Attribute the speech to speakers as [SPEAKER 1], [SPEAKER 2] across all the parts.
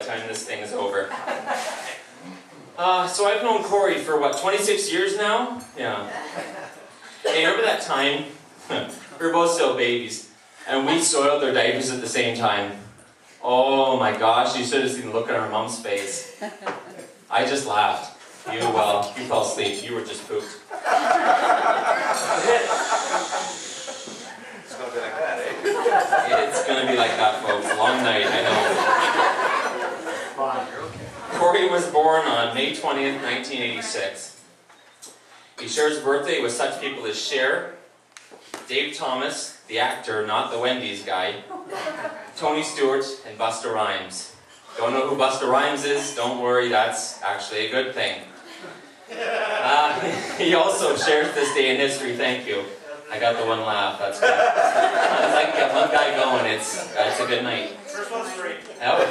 [SPEAKER 1] Time this thing is over. So I've known Corey for what, 26 years now? Yeah. Hey, remember that time? We were both still babies, and we soiled their diapers at the same time. Oh my gosh, you should have seen the look on our mom's face. I just laughed. You fell asleep. You were just pooped.
[SPEAKER 2] It's gonna be like that, eh?
[SPEAKER 1] It's gonna be like that, folks. Long night, I know. Corey was born on May 20th, 1986. He shares his birthday with such people as Cher, Dave Thomas, the actor, not the Wendy's guy, Tony Stewart, and Busta Rhymes. Don't know who Busta Rhymes is? Don't worry, that's actually a good thing. He also shares this day in history. Thank you. I got the one laugh. That's good. If I can get one guy going, it's a good night.
[SPEAKER 2] First one's free.
[SPEAKER 1] Yep.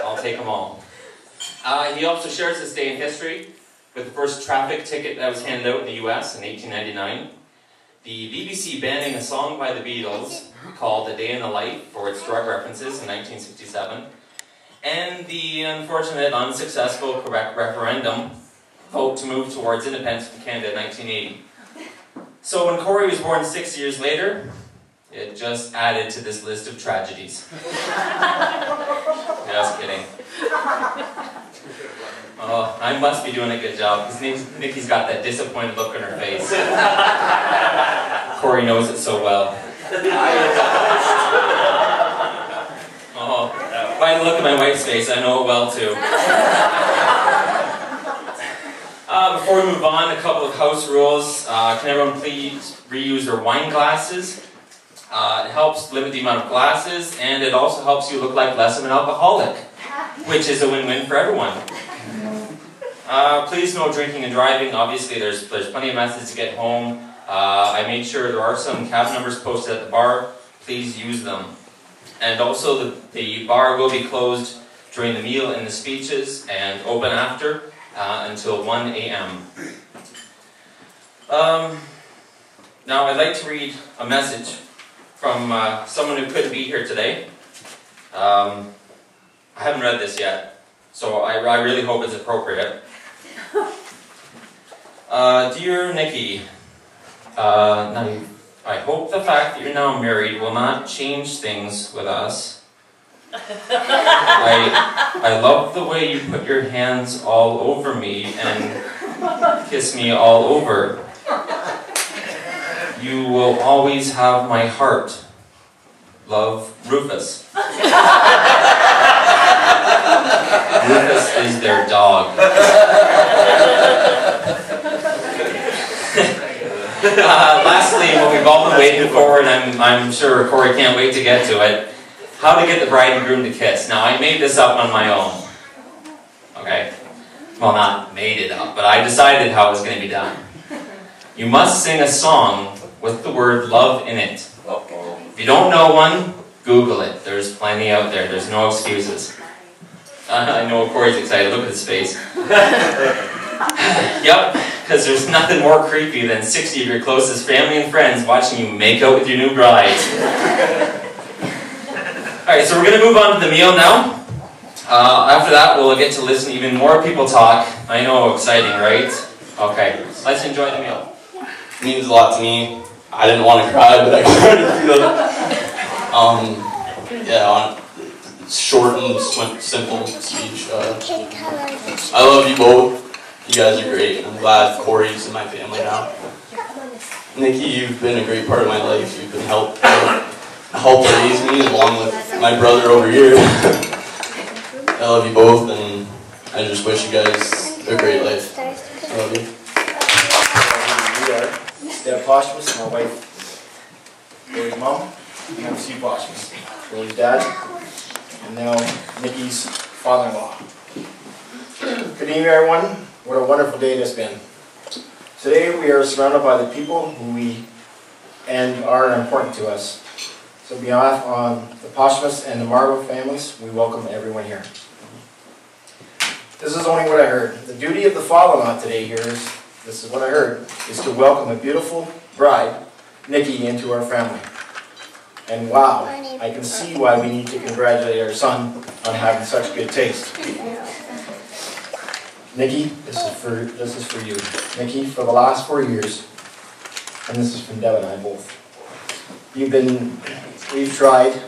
[SPEAKER 1] I'll take them all. He also shares this day in history with the first traffic ticket that was handed out in the US in 1899. The BBC banning a song by the Beatles called A Day in the Life for its drug references in 1967. And the unfortunate, unsuccessful Quebec referendum vote to move towards independence from Canada in 1980. So when Corey was born 6 years later, it just added to this list of tragedies. Just kidding. Oh, I must be doing a good job, because Nikki's got that disappointed look on her face. Corey knows it so well. Oh, by the look at my wife's face, I know it well too. Before we move on, a couple of house rules. Can everyone please reuse their wine glasses? It helps limit the amount of glasses, and it also helps you look like less of an alcoholic, which is a win-win for everyone. Please no drinking and driving. Obviously, there's plenty of methods to get home. I made sure there are some cab numbers posted at the bar. Please use them. And also, the bar will be closed during the meal and the speeches, and open after until 1 a.m. Now, I'd like to read a message from someone who couldn't be here today. I haven't read this yet, so I really hope it's appropriate. Dear Nikki, I hope the fact that you're now married will not change things with us. I love the way you put your hands all over me and kiss me all over. You will always have my heart. Love, Rufus. Rufus is their dog. Lastly, what we've all been waiting for, and I'm sure Corey can't wait to get to it, how to get the bride and groom to kiss. Now, I made this up on my own. Okay? Well, not made it up, but I decided how it was going to be done. You must sing a song with the word love in it. If you don't know one, Google it. There's plenty out there. There's no excuses. I know Corey's excited. Look at his face. Yep, because there's nothing more creepy than 60 of your closest family and friends watching you make out with your new bride. Alright, so we're going to move on to the meal now. After that, we'll get to listen to even more people talk. I know, exciting, right? Okay, let's enjoy the meal.
[SPEAKER 3] It means a lot to me. I didn't want to cry, but I started to feel it. Yeah, short and simple speech. I love you both. You guys are great. I'm glad Corey's in my family now. Nikki, you've been a great part of my life. You've been help raise me along with my brother over here. I love you both, and I just wish you guys a great life. I love you.
[SPEAKER 4] We are Steph Posthumous, my wife, Corey's mom, and I'm Steve Posthumous, Corey's dad, and now Nikki's father-in-law. Good evening, everyone. What a wonderful day it has been. Today we are surrounded by the people who we and are important to us. So on behalf of the Posthumous and the Margo families, we welcome everyone here. This is only what I heard. The duty of the father-in-law today here is, this is what I heard, is to welcome a beautiful bride, Nikki, into our family. And wow, I can see why we need to congratulate our son on having such good taste. Nikki, this is for you. Nikki, for the last 4 years, and this is from Deb and I both, we've tried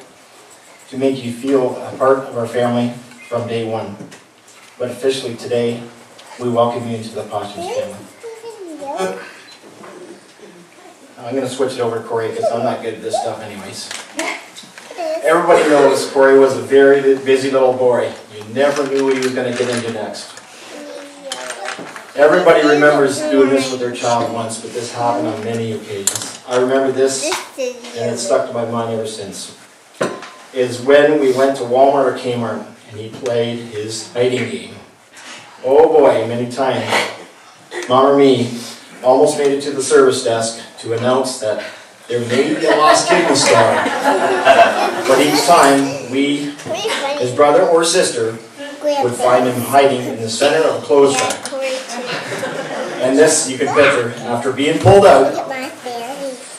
[SPEAKER 4] to make you feel a part of our family from day one. But officially today, we welcome you into the Postums family. I'm going to switch it over to Corey because I'm not good at this stuff anyways. Everybody knows Corey was a very busy little boy. You never knew what he was going to get into next. Everybody remembers doing this with their child once, but this happened on many occasions. I remember this, and it's stuck to my mind ever since. Is when we went to Walmart or Kmart, and he played his hiding game. Oh boy, many times, Mom or me almost made it to the service desk to announce that there may be a lost kid in the store. But each time, we, his brother or sister, would find him hiding in the center of a clothes rack. And this, you can picture, after being pulled out,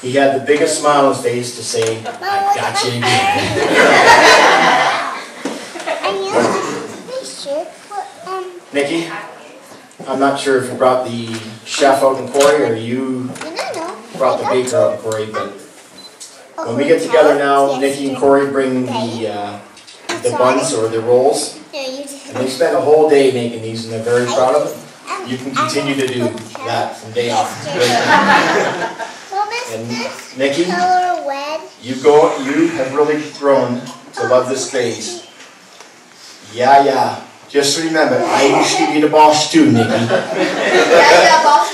[SPEAKER 4] he had the biggest smile on his face to say, "I got you again." Nikki, I'm not sure if you brought the chef out in Corey or you brought the baker out in Corey, but when we get together now, Nikki and Corey bring the buns or the rolls, and they spend a whole day making these, and they're very proud of it. You can continue to do that from day on. And Nikki, you have really grown to love this phase. Yeah. Just remember, I used to be the boss too, Nikki.
[SPEAKER 2] Yeah, boss.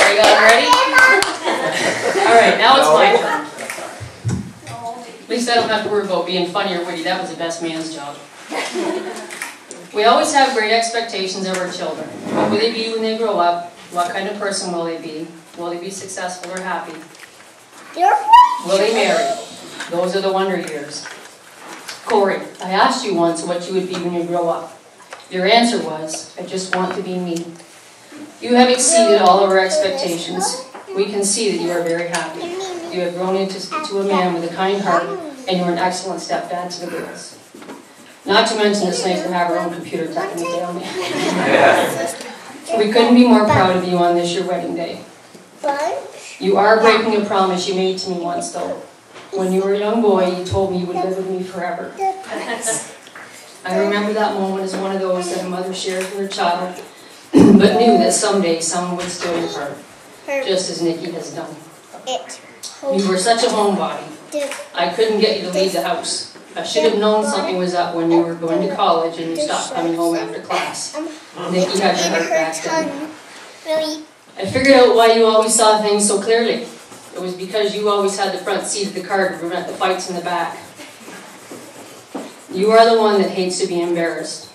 [SPEAKER 5] Are you all ready? Alright, now it's my turn. At least I don't have to worry about being funny or witty. That was the best man's job. We always have great expectations of our children. What will they be when they grow up? What kind of person will they be? Will they be successful or happy? Will they marry? Those are the wonder years. Corey, I asked you once what you would be when you grow up. Your answer was, I just want to be me. You have exceeded all of our expectations. We can see that you are very happy. You have grown into a man with a kind heart, and you're an excellent stepdad to the girls. Not to mention it's nice to have our own computer tech in the family. We couldn't be more proud of you on this your wedding day. You are breaking a promise you made to me once, though. When you were a young boy, you told me you would live with me forever. I remember that moment as one of those that a mother shares with her child, but knew that someday someone would steal your heart, just as Nikki has done. You were such a homebody. I couldn't get you to leave the house. I should have known something was up when you were going to college and you stopped coming home after class. Nikki had your heart back then. I figured out why you always saw things so clearly. It was because you always had the front seat of the car to prevent the fights in the back. You are the one that hates to be embarrassed.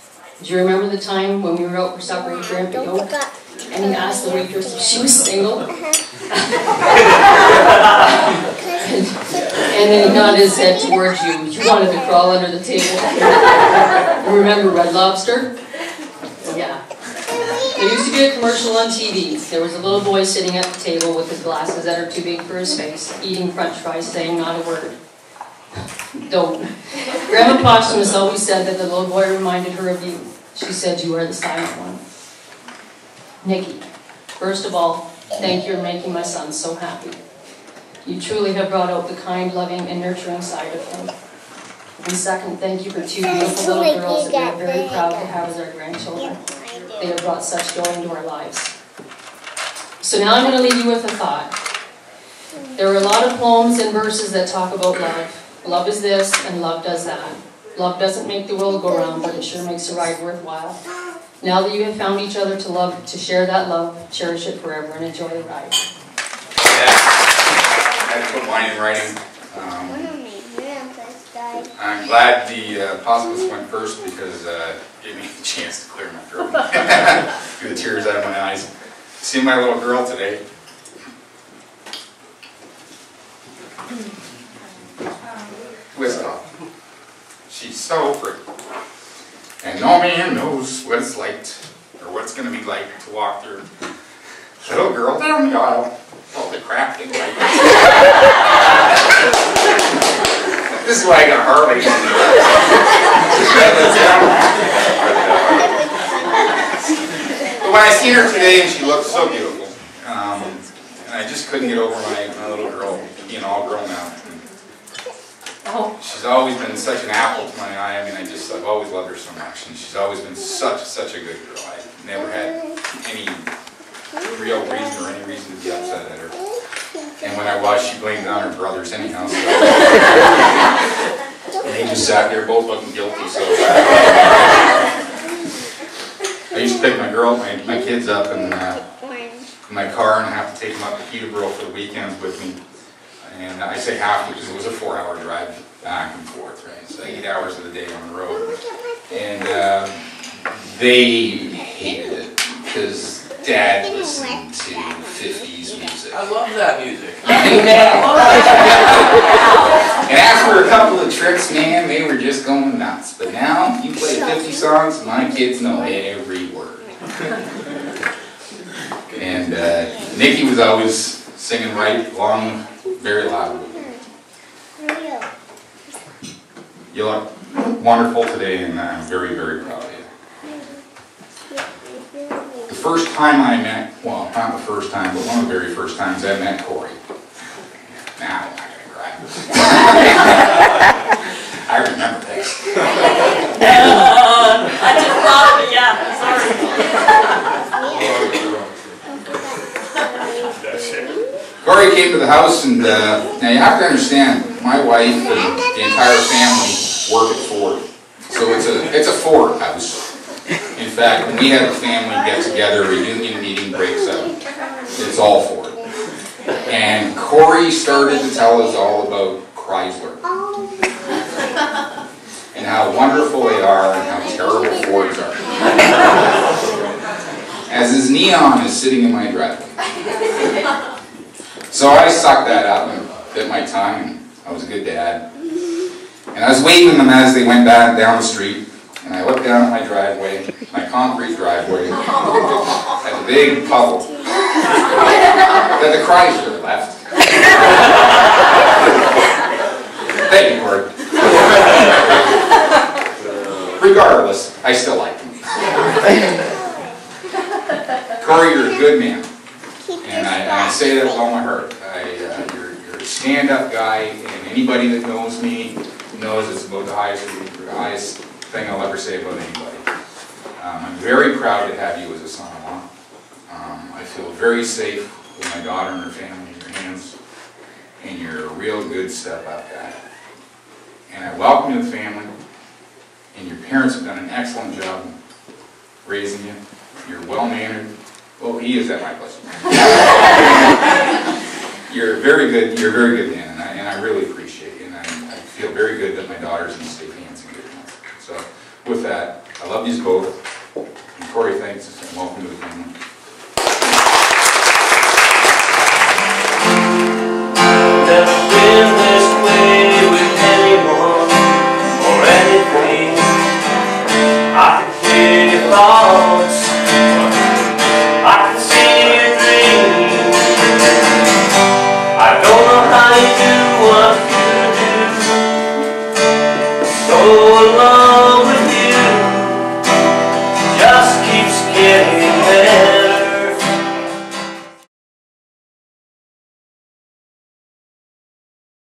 [SPEAKER 5] Do you remember the time when we were out for supper at Grandpa Yoke and he asked the waitress if she was single? And then he nodded his head towards you. You wanted to crawl under the table. Remember Red Lobster? Yeah. There used to be a commercial on TV. There was a little boy sitting at the table with his glasses that are too big for his face, eating French fries, saying not a word. Don't. Grandma Posthumus always said that the little boy reminded her of you. She said you are the silent one. Nikki, first of all, thank you for making my son so happy. You truly have brought out the kind, loving, and nurturing side of him. And second, thank you for two beautiful little girls that we are very proud to have as our grandchildren. They have brought such joy into our lives. So now I'm going to leave you with a thought. There are a lot of poems and verses that talk about love. Love is this, and love does that. Love doesn't make the world go round, but it sure makes the ride worthwhile. Now that you have found each other to love, to share that love, cherish it forever and enjoy the ride.
[SPEAKER 6] Yeah, I had to put mine in writing. I'm glad the Posthumus went first because it gave me a chance to clear my throat. Get the tears out of my eyes. See my little girl today. Whisk off. She's so pretty. And no man knows what it's like, or what it's going to be like to walk through Little girl down the aisle. Oh, the crap thing like this is why I got Harley. But when I seen her today, and she looked so beautiful, and I just couldn't get over my little girl being all grown up. She's always been such an apple to my eye. I mean, I've always loved her so much, and she's always been such a good girl. I've never had any real reason or any reason to be upset at her. And when I was, she blamed it on her brothers anyhow. So. And they just sat there both looking guilty. So I used to pick my kids up in my car and have to take them up to Peterborough for the weekends with me. And I say have to because it was a 4-hour drive back and forth, right? So 8 hours of the day on the road. And they hated it because Dad listened to 50s music.
[SPEAKER 3] I love that music.
[SPEAKER 6] And after a couple of tricks, man, they were just going nuts. But now, you play 50 songs, my kids know every word. And Nikki was always singing right along very loud. You look wonderful today, and I'm very, very proud of you. The first time I met, well, not the first time, but one of the very first times I met Corey. Now I'm not going to cry. I remember this.
[SPEAKER 2] I just thought of it, yeah, sorry.
[SPEAKER 6] Corey came to the house, and now you have to understand, my wife and the entire family work at Ford. So it's a Ford house. In fact, when we have a family get together, a union meeting breaks out, it's all Ford. And Corey started to tell us all about Chrysler. And how wonderful they are and how terrible Fords are. As his neon is sitting in my driveway. So I sucked that up and bit my tongue, and I was a good dad. And I was waving them as they went back down the street, and I looked down at my driveway, my concrete driveway, at the big puddle that the Chrysler left. Thank you, Corey. Regardless, I still like him. Corey, you're a good man. And I say that with all my heart. You're a stand-up guy, and anybody that knows me knows it's about the highest thing I'll ever say about anybody. I'm very proud to have you as a son-in-law. I feel very safe with my daughter and her family in your hands, and you're a real good step-up guy. And I welcome you to the family, and your parents have done an excellent job raising you. You're well-mannered. Well, he is at my place. You're a very good man, and I really appreciate you, and I feel very good that my daughter's in safe hands and good hands. So, with that, I love you both.